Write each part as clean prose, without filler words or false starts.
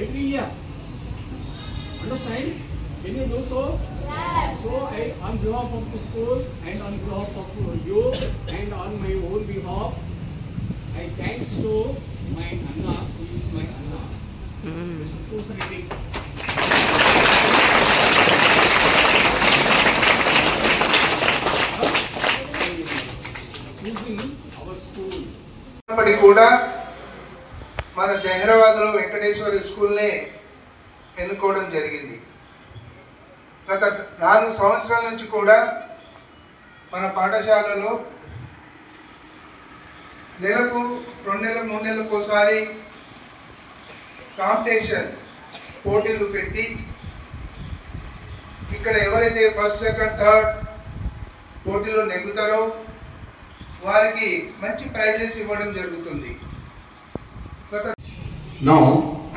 every year. Understand? Can you do so? Yes. So on behalf of the school and on behalf of you and on my own behalf, I thanks to my Anna, who is my Anna, Mr. Pusariti. Choosing our school. ఇప్పటికి కూడా మన జహీరాబాద్లో వెంకటేశ్వర స్కూల్నే ఎన్నుకోవడం జరిగింది. గత 4 సంవత్సరాల నుంచి కూడా మన పాఠశాలలో నెలకు 2 నెలలు 3 నెలలకు ఒకసారి కాంపిటీషన్ పోటీలు పెట్టి ఇక్కడ ఎవరైతే ఫస్ట్ సెకండ్ థర్డ్ పోటీలో నెగ్గుతారో వారికి మంచి ప్రైజెస్ ఇవ్వడం జరుగుతుంది. Now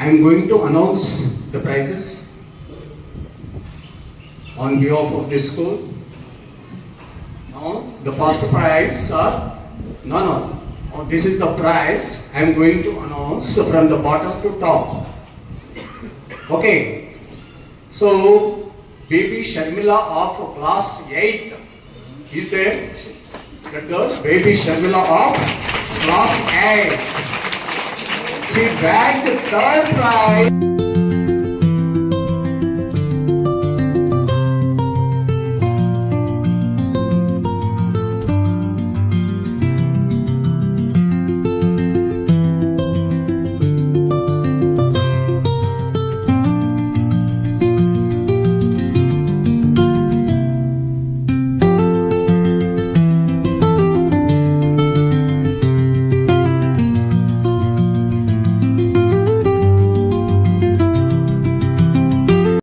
I am going to announce the prizes on behalf of this school. Now the first prize, no. This is the prize I am going to announce from the bottom to top. Okay. So baby Sharmila of class 8 is there. That girl, baby Sharmila of class 8. She bagged the third prize.